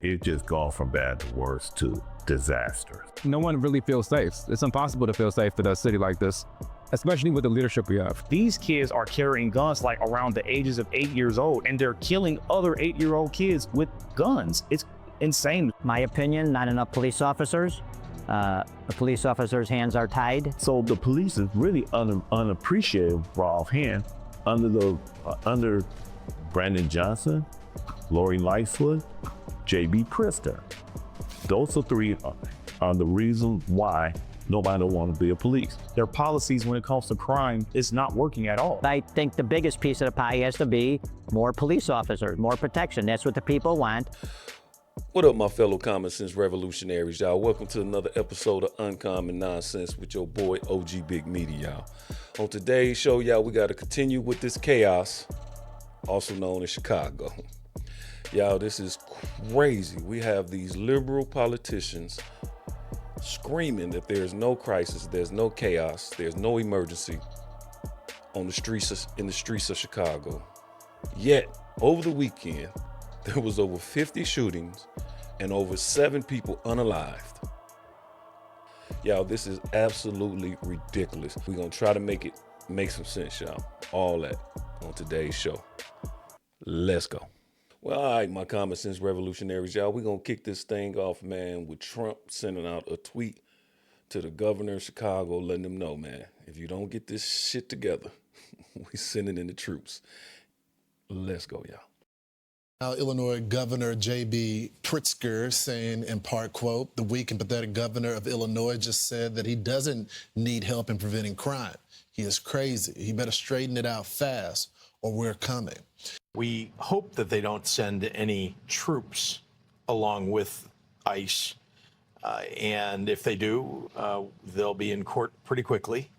It's just gone from bad to worse to disaster. No one really feels safe. It's impossible to feel safe in a city like this, especially with the leadership we have. These kids are carrying guns like around the ages of 8 years old, and they're killing other 8-year-old kids with guns. It's insane. My opinion, not enough police officers. The police officers' hands are tied. So the police is really unappreciated for offhand under Brandon Johnson, Lori Lightfoot, J.B. Pritzker. Those are three are the reason why nobody want to be a police. Their policies when it comes to crime is not working at all. I think the biggest piece of the pie has to be more police officers, more protection. That's what the people want. What up, my fellow common sense revolutionaries, y'all? Welcome to another episode of Uncommon Nonsense with your boy, OG Big Meaty, y'all. On today's show, y'all, we got to continue with this chaos, also known as Chicago. Y'all, this is crazy. We have these liberal politicians screaming that there's no crisis, there's no chaos, there's no emergency in the streets of Chicago. Yet, over the weekend, there was over 50 shootings and over 7 people unalived. Y'all, this is absolutely ridiculous. We're gonna try to make some sense, y'all. All that on today's show. Let's go. Well, all right, my common sense revolutionaries, y'all, we're going to kick this thing off, man, with Trump sending out a tweet to the governor of Chicago, letting him know, man, if you don't get this shit together, we sending in the troops. Let's go, y'all. Now, Illinois Governor J.B. Pritzker saying, in part, quote, the weak and pathetic governor of Illinois just said that he doesn't need help in preventing crime. He is crazy. He better straighten it out fast or we're coming. We hope that they don't send any troops along with ICE. And if they do, they'll be in court pretty quickly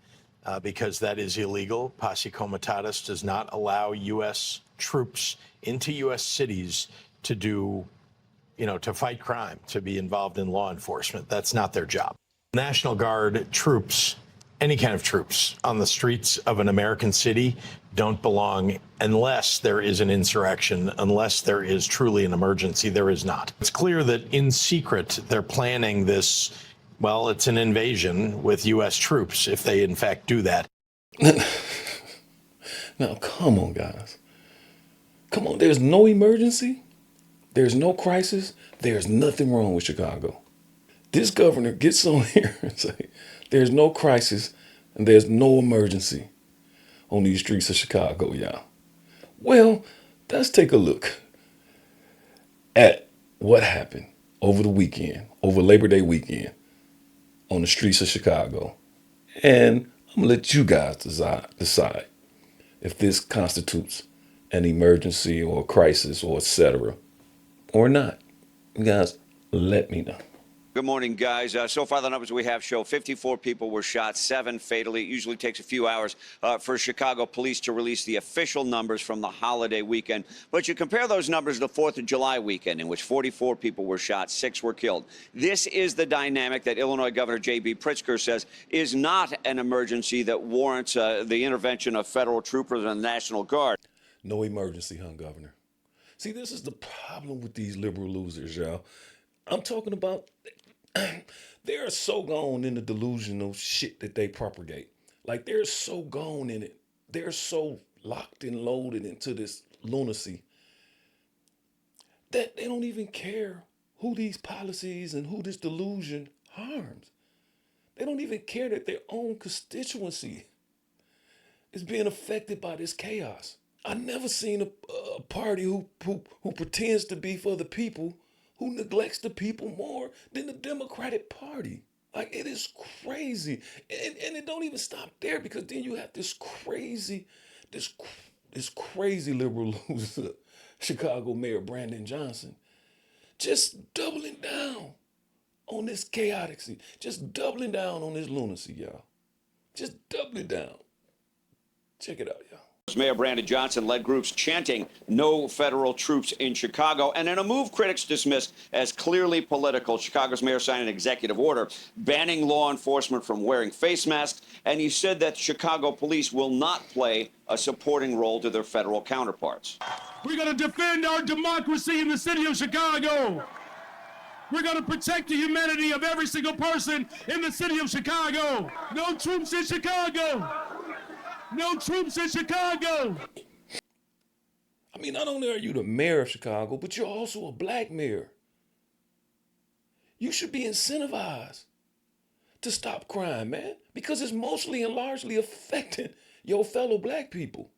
because that is illegal. Posse Comitatus does not allow U.S. troops into U.S. cities to do, to fight crime, to be involved in law enforcement. That's not their job. National Guard troops, any kind of troops on the streets of an American city don't belong unless there is an insurrection, unless there is truly an emergency. There is not. It's clear that in secret they're planning this, well, it's an invasion with U.S. troops if they in fact do that. Now, come on, guys. Come on, there's no emergency. There's no crisis. There's nothing wrong with Chicago. This governor gets on here and say, there's no crisis and there's no emergency on these streets of Chicago, y'all. Well, let's take a look at what happened over the weekend, over Labor Day weekend, on the streets of Chicago. And I'm gonna let you guys decide if this constitutes an emergency or a crisis or etc. or not. You guys, let me know. Good morning, guys. So far, the numbers we have show 54 people were shot, 7 fatally. It usually takes a few hours for Chicago police to release the official numbers from the holiday weekend. But you compare those numbers to the 4th of July weekend, in which 44 people were shot, 6 were killed. This is the dynamic that Illinois Governor J.B. Pritzker says is not an emergency that warrants the intervention of federal troopers and the National Guard. No emergency, huh, Governor? See, this is the problem with these liberal losers, y'all. I'm talking about they're so gone in the delusional shit that they propagate. Like, they're so gone in it. They're so locked and loaded into this lunacy that they don't even care who these policies and who this delusion harms. They don't even care that their own constituency is being affected by this chaos. I've never seen a party who pretends to be for the people, who neglects the people more than the Democratic Party. Like, it is crazy. And it don't even stop there, because then you have this crazy liberal loser, Chicago Mayor Brandon Johnson, just doubling down on this chaoticity, just doubling down on this lunacy, y'all. Just doubling down. Check it out, y'all. Mayor Brandon Johnson led groups chanting no federal troops in Chicago. And in a move critics dismissed as clearly political, Chicago's mayor signed an executive order banning law enforcement from wearing face masks. And he said that Chicago police will not play a supporting role to their federal counterparts. We're going to defend our democracy in the city of Chicago. We're going to protect the humanity of every single person in the city of Chicago. No troops in Chicago. No troops in Chicago. I mean, not only are you the mayor of Chicago, but you're also a black mayor. You should be incentivized to stop crime, man, because it's mostly and largely affecting your fellow black people.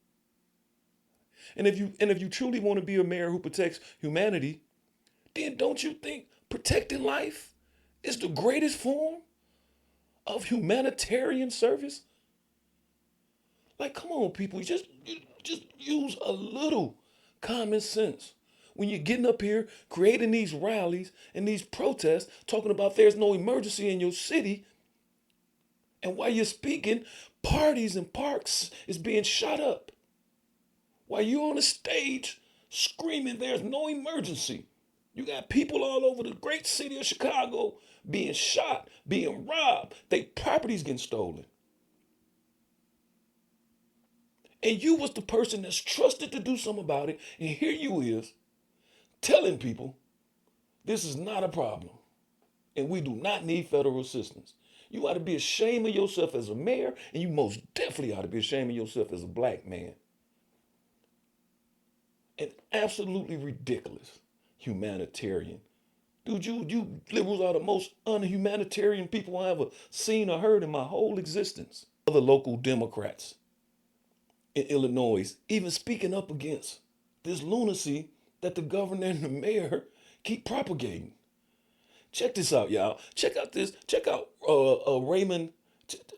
And if you truly want to be a mayor who protects humanity, then don't you think protecting life is the greatest form of humanitarian service? Like, come on, people, just use a little common sense. When you're getting up here, creating these rallies and these protests, talking about there's no emergency in your city, and while you're speaking, parties and parks is being shot up. While you're on the stage screaming there's no emergency, you got people all over the great city of Chicago being shot, being robbed, their properties getting stolen. And you was the person that's trusted to do something about it, and here you is telling people this is not a problem and we do not need federal assistance. You ought to be ashamed of yourself as a mayor, and you most definitely ought to be ashamed of yourself as a black man. And absolutely ridiculous humanitarian. Dude, you liberals are the most unhumanitarian people I ever seen or heard in my whole existence. Other local Democrats in Illinois even speaking up against this lunacy that the governor and the mayor keep propagating. Check this out, y'all. Check out Raymond.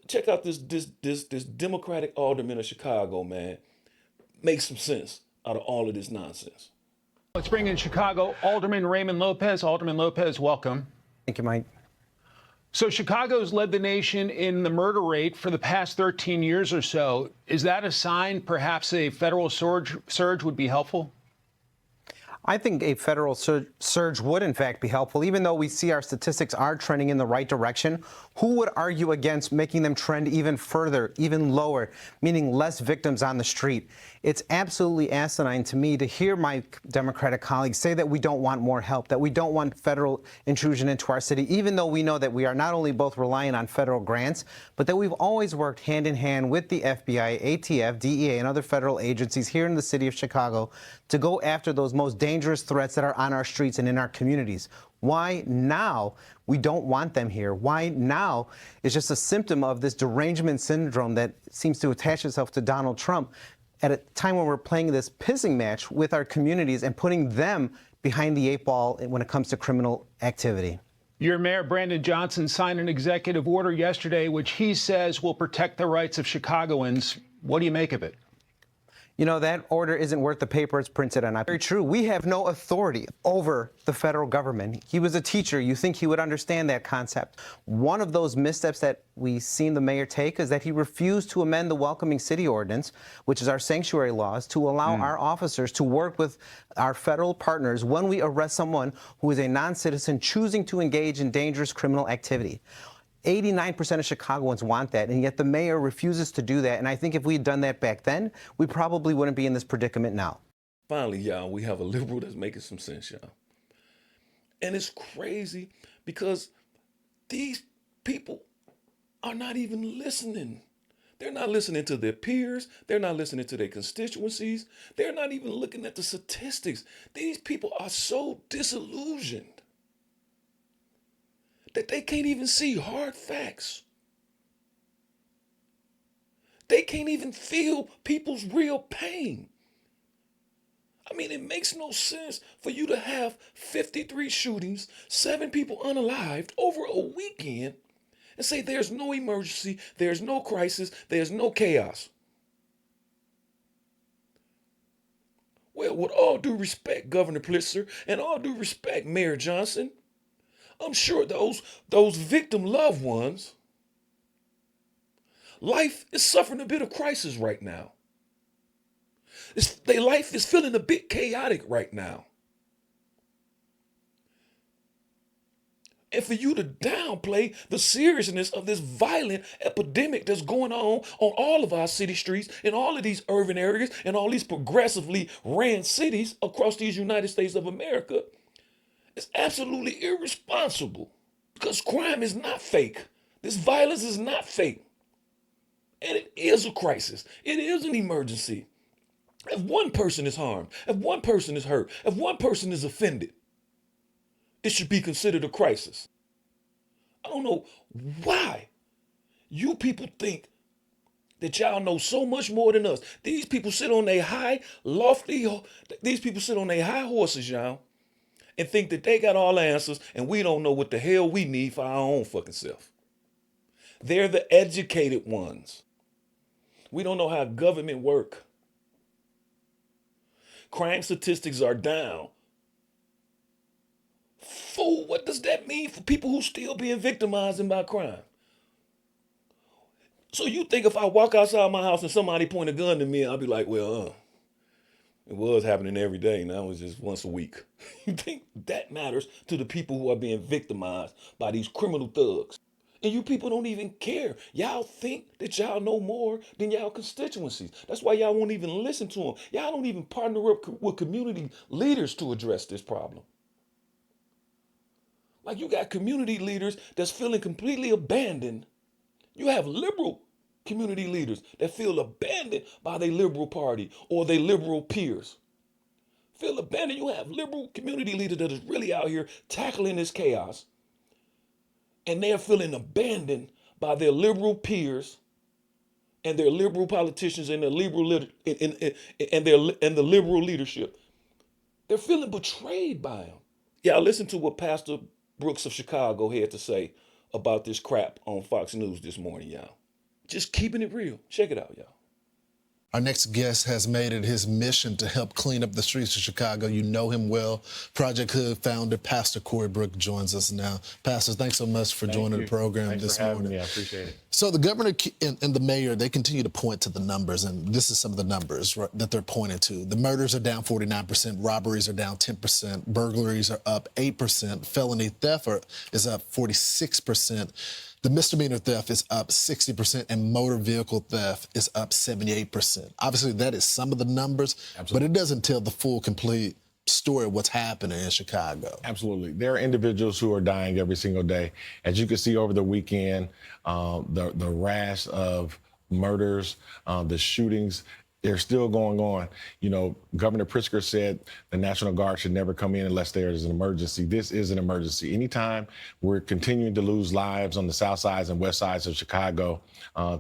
Check out this Democratic alderman of Chicago, man. Make some sense out of all of this nonsense. Let's bring in Chicago Alderman Raymond Lopez. Alderman Lopez, welcome. Thank you, Mike. So Chicago's led the nation in the murder rate for the past 13 years or so. Is that a sign perhaps a federal surge would be helpful? I think a federal surge would, in fact, be helpful, even though we see our statistics are trending in the right direction. Who would argue against making them trend even further, even lower, meaning less victims on the street? It's absolutely asinine to me to hear my Democratic colleagues say that we don't want more help, that we don't want federal intrusion into our city, even though we know that we are not only both relying on federal grants, but that we've always worked hand in hand with the FBI, ATF, DEA, and other federal agencies here in the city of Chicago to go after those most dangerous threats that are on our streets and in our communities. Why now we don't want them here? Why now is just a symptom of this derangement syndrome that seems to attach itself to Donald Trump at a time when we're playing this pissing match with our communities and putting them behind the 8 ball when it comes to criminal activity. Your mayor, Brandon Johnson, signed an executive order yesterday which he says will protect the rights of Chicagoans. What do you make of it? You know, that order isn't worth the paper it's printed on. Very true. We have no authority over the federal government. He was a teacher. You think he would understand that concept. One of those missteps that we've seen the mayor take is that he refused to amend the Welcoming City Ordinance, which is our sanctuary laws, to allow our officers to work with our federal partners when we arrest someone who is a non-citizen choosing to engage in dangerous criminal activity. 89% of Chicagoans want that, and yet the mayor refuses to do that. And I think if we had done that back then, we probably wouldn't be in this predicament now. Finally, y'all, we have a liberal that's making some sense, y'all. And it's crazy because these people are not even listening. They're not listening to their peers. They're not listening to their constituencies. They're not even looking at the statistics. These people are so disillusioned that they can't even see hard facts. They can't even feel people's real pain. I mean, it makes no sense for you to have 53 shootings, 7 people unalived over a weekend, and say there's no emergency, there's no crisis, there's no chaos. Well, with all due respect, Governor Pritzker, and all due respect, Mayor Johnson, I'm sure those victim loved ones, life is suffering a bit of crisis right now. Their life is feeling a bit chaotic right now. And for you to downplay the seriousness of this violent epidemic that's going on all of our city streets, in all of these urban areas, and all these progressively ran cities across these United States of America, It's absolutely irresponsible because crime is not fake. This violence is not fake. And it is a crisis. It is an emergency. If one person is harmed, if one person is hurt, if one person is offended, it should be considered a crisis. I don't know why you people think that y'all know so much more than us. These people sit on their high, these people sit on their high horses, y'all, and think that they got all the answers and we don't know what the hell we need for our own fucking self. They're the educated ones. We don't know how government work. Crime statistics are down. Fool, what does that mean for people who still being victimized by crime? So you think if I walk outside my house and somebody point a gun to me, I'll be like, well, it was happening every day. Now it's just once a week. You think that matters to the people who are being victimized by these criminal thugs? And you people don't even care. Y'all think that y'all know more than y'all constituencies. That's why y'all won't even listen to them. Y'all don't even partner up with community leaders to address this problem. Like you got community leaders that's feeling completely abandoned. You have liberal community leaders that feel abandoned by their liberal party or their liberal peers. Feel abandoned. You have liberal community leaders that is really out here tackling this chaos. And they're feeling abandoned by their liberal peers and their liberal politicians and their liberal and the liberal leadership. They're feeling betrayed by them. Y'all listen to what Pastor Brooks of Chicago had to say about this crap on Fox News this morning, y'all. Just keeping it real. Check it out, y'all. Our next guest has made it his mission to help clean up the streets of Chicago. You know him well. Project Hood founder, Pastor Corey Brooks, joins us now. Pastor, thanks so much for joining the program this morning. Me. I appreciate it. So the governor and the mayor, they continue to point to the numbers, and this is some of the numbers that they're pointing to. The murders are down 49%, robberies are down 10%, burglaries are up 8%, felony theft is up 46%. The misdemeanor theft is up 60% and motor vehicle theft is up 78%. Obviously, that is some of the numbers, but it doesn't tell the full, complete story of what's happening in Chicago. Absolutely. There are individuals who are dying every single day. As you can see over the weekend, the rash of murders, the shootings, they're still going on. You know, Governor Pritzker said the National Guard should never come in unless there is an emergency. This is an emergency. Anytime we're continuing to lose lives on the south sides and west sides of Chicago,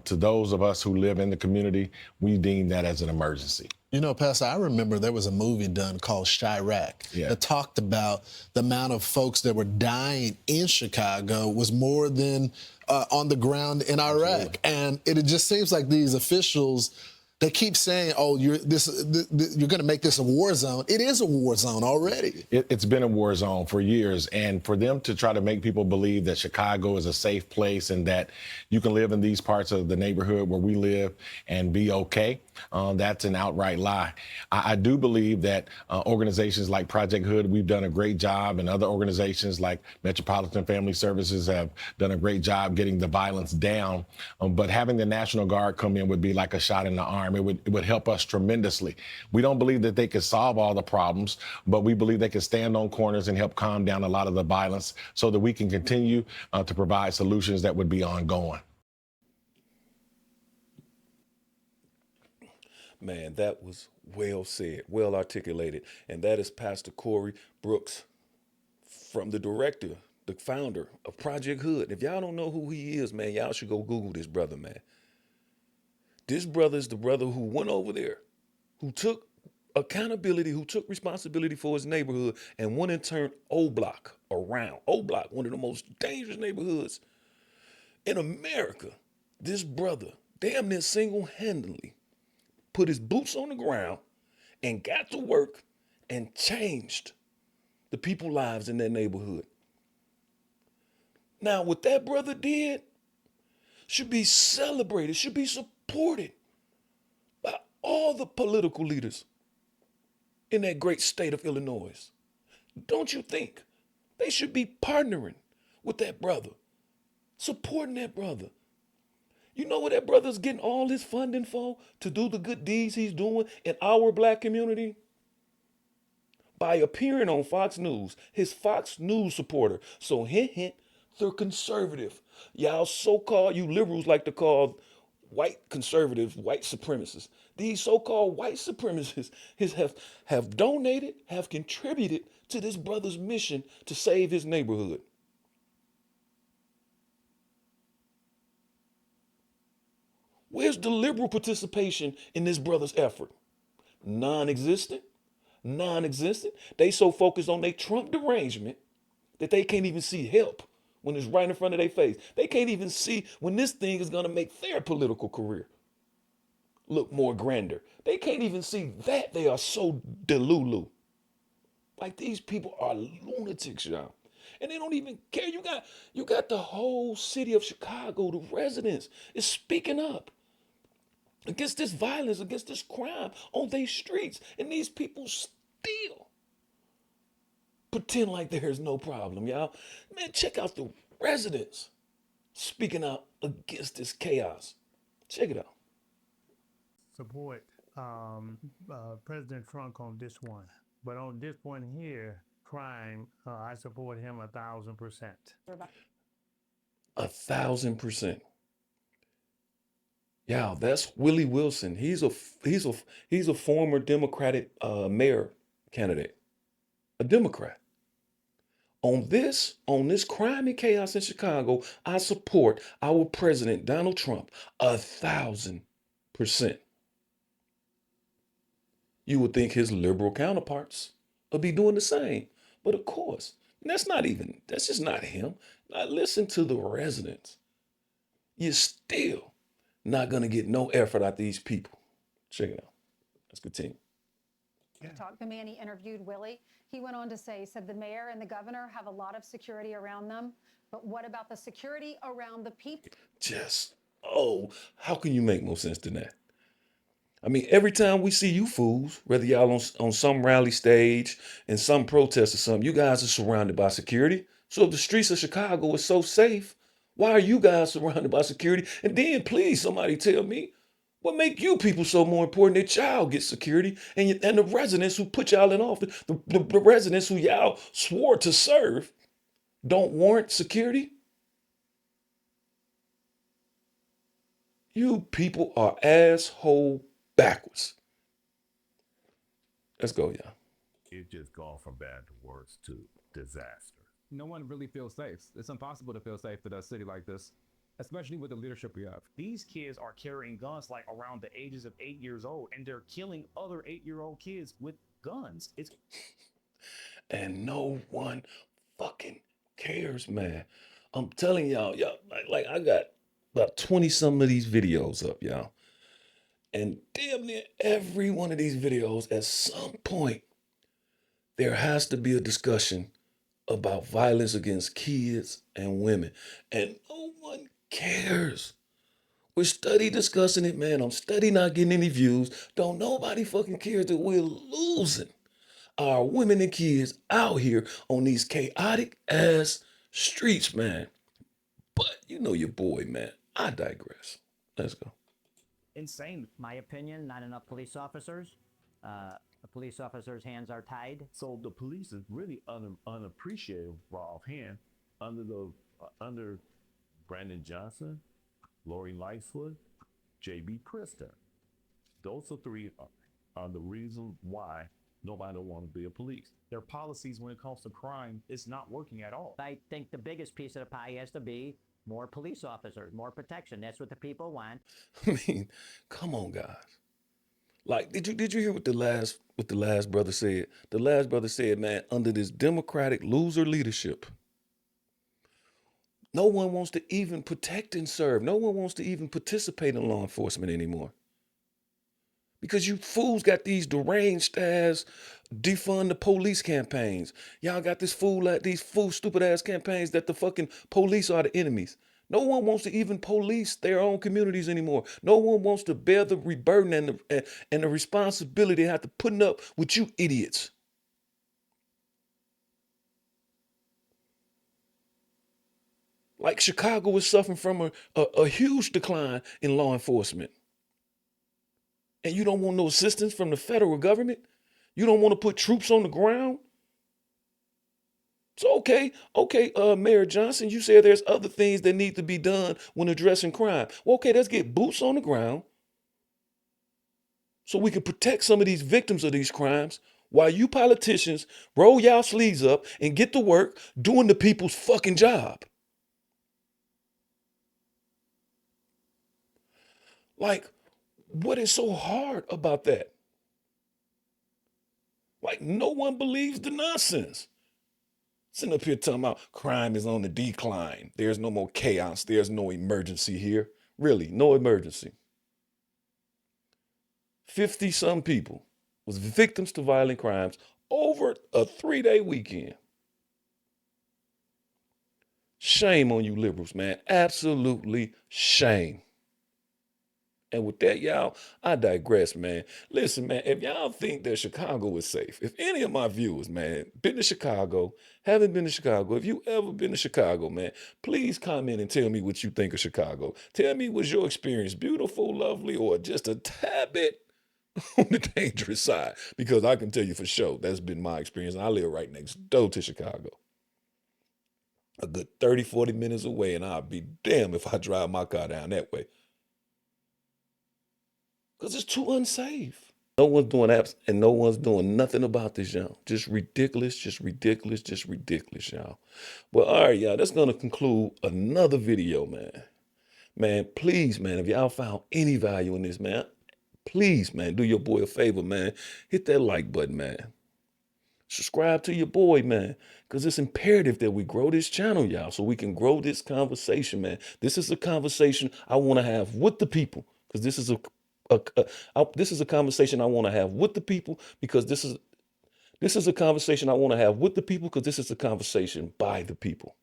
to those of us who live in the community, we deem that as an emergency. You know, Pastor, I remember there was a movie done called Chirac that talked about the amount of folks that were dying in Chicago was more than on the ground in Iraq. Absolutely. And it just seems like these officials, they keep saying, oh, you're going to make this a war zone. It is a war zone already. It's been a war zone for years. And for them to try to make people believe that Chicago is a safe place and that you can live in these parts of the neighborhood where we live and be okay, that's an outright lie. I do believe that organizations like Project Hood, we've done a great job, and other organizations like Metropolitan Family Services have done a great job getting the violence down. But having the National Guard come in would be like a shot in the arm. It would help us tremendously. We don't believe that they could solve all the problems, but we believe they can stand on corners and help calm down a lot of the violence so that we can continue to provide solutions that would be ongoing. Man, that was well said, well articulated. And that is Pastor Corey Brooks, from the director, the founder of Project Hood. If y'all don't know who he is, man, y'all should go Google this brother, man. This brother is the brother who went over there, who took accountability, who took responsibility for his neighborhood and went and turned O Block around. O Block, one of the most dangerous neighborhoods in America. This brother damn near single-handedly put his boots on the ground and got to work and changed the people's lives in that neighborhood. Now, what that brother did should be celebrated, should be supported by all the political leaders in that great state of Illinois. Don't you think they should be partnering with that brother, supporting that brother? You know where that brother's getting all his funding for to do the good deeds he's doing in our black community? by appearing on Fox News, his Fox News supporter. So hint, hint, they're conservative. Y'all so-called, you liberals like to call white conservatives white supremacists. These so-called white supremacists have donated, have contributed to this brother's mission to save his neighborhood. Where's the liberal participation in this brother's effort? Non-existent. Non-existent. They so focused on their Trump derangement that they can't even see help when it's right in front of their face. They can't even see when this thing is going to make their political career look more grander. They can't even see that. They are so delulu. Like, these people are lunatics, y'all. And they don't even care. You got the whole city of Chicago, the residents, is speaking up against this violence, against this crime on these streets. And these people still pretend like there's no problem, y'all. Man, check out the residents speaking out against this chaos. Check it out. Support President Trump on this one. But on this one here, crime, I support him 1,000%. 1,000%. Yeah, that's Willie Wilson. He's a former Democratic mayor candidate, a Democrat. On this crime and chaos in Chicago, I support our president Donald Trump 1,000%. You would think his liberal counterparts would be doing the same, but of course, that's just not him. Now listen to the residents. You're still not gonna get no effort out these people. Check it out. Let's continue. Talk to Manny interviewed Willie. He went on to say, said the mayor and the governor have a lot of security around them, but what about the security around the people? How can you make more sense than that? I mean, every time we see you fools, whether y'all on some rally stage, in some protest or something, you guys are surrounded by security. So if the streets of Chicago is so safe, why are you guys surrounded by security? And then please, somebody tell me, what make you people so more important that y'all get security and the residents who put y'all in office, the residents who y'all swore to serve, don't warrant security? You people are asshole backwards. Let's go, y'all. It's just gone from bad to worse to disaster. No one really feels safe. It's impossible to feel safe in a city like this, especially with the leadership we have. These kids are carrying guns like around the ages of 8 years old, and they're killing other 8-year-old kids with guns. And no one fucking cares, man. I'm telling y'all, like I got about 20 some of these videos up, y'all. And damn near every one of these videos, at some point, there has to be a discussion about violence against kids and women. And no one cares. We're steady discussing it, man. I'm steady not getting any views. Don't nobody fucking care that we're losing our women and kids out here on these chaotic ass streets, man. But you know your boy, man. I digress. Let's go. Insane. My opinion, not enough police officers. The police officers' hands are tied. So the police is really unappreciated raw offhand under Brandon Johnson, Lori Lightfoot, J.B. Krister. Those three are the reason why nobody want to be a police. Their policies when it comes to crime is not working at all. I think the biggest piece of the pie has to be more police officers, more protection. That's what the people want. I mean, come on, guys. Like, did you hear what the last brother said? The last brother said, man, under this Democratic loser leadership, no one wants to even protect and serve. No one wants to even participate in law enforcement anymore. Because you fools got these deranged ass defund the police campaigns. Y'all got these stupid ass campaigns that the fucking police are the enemies. No one wants to even police their own communities anymore. No one wants to bear the burden and the responsibility they have to putting up with you idiots. Like Chicago is suffering from a huge decline in law enforcement. And you don't want no assistance from the federal government? You don't want to put troops on the ground? So, okay, Mayor Johnson, you said there's other things that need to be done when addressing crime. Well, okay, let's get boots on the ground so we can protect some of these victims of these crimes while you politicians roll y'all sleeves up and get to work doing the people's fucking job. Like, what is so hard about that? Like, no one believes the nonsense. Sitting up here talking about crime is on the decline. There's no more chaos. There's no emergency here. Really, no emergency. 50-some people was victims to violent crimes over a 3-day weekend. Shame on you liberals, man. Absolutely shame. And with that, y'all, I digress, man. Listen, man, if y'all think that Chicago is safe, if any of my viewers, man, been to Chicago, haven't been to Chicago, if you ever been to Chicago, man, please comment and tell me what you think of Chicago. Tell me, was your experience beautiful, lovely, or just a tad bit on the dangerous side? Because I can tell you for sure, that's been my experience. I live right next door to Chicago. A good 30, 40 minutes away, and I'll be damned if I drive my car down that way. Because it's too unsafe. No one's doing apps and no one's doing nothing about this, y'all. Just ridiculous, y'all. Well, all right, y'all, that's going to conclude another video, man. Man, please, man, if y'all found any value in this, man, please, man, do your boy a favor, man. Hit that like button, man. Subscribe to your boy, man, because it's imperative that we grow this channel, y'all, so we can grow this conversation, man. This is a conversation I want to have with the people, because this is a conversation I want to have with the people, because this is a conversation I want to have with the people, because this is a conversation by the people.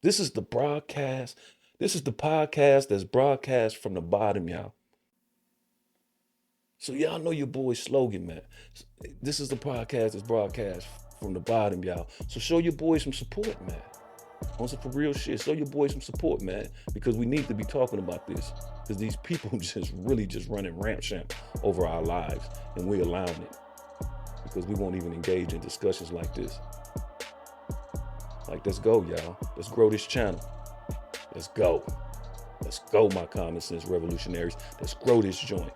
This is the broadcast. This is the podcast that's broadcast from the bottom, y'all. So y'all know your boy's slogan, man. This is the podcast that's broadcast from the bottom, y'all. So show your boy some support, man. On some for real shit. Show your boy some support, man, because we need to be talking about this. Because these people just running ramp over our lives, and we're allowing it. Because we won't even engage in discussions like this. Like, let's go, y'all. Let's grow this channel. Let's go. Let's go, my common sense revolutionaries. Let's grow this joint.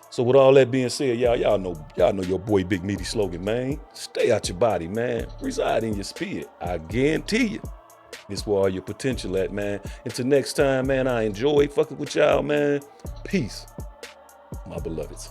So with all that being said, y'all know your boy Big Meaty slogan, man. Stay out your body, man. Reside in your spirit. I guarantee you. This where all your potential at, man. Until next time, man, I enjoy fucking with y'all, man. Peace, my beloveds.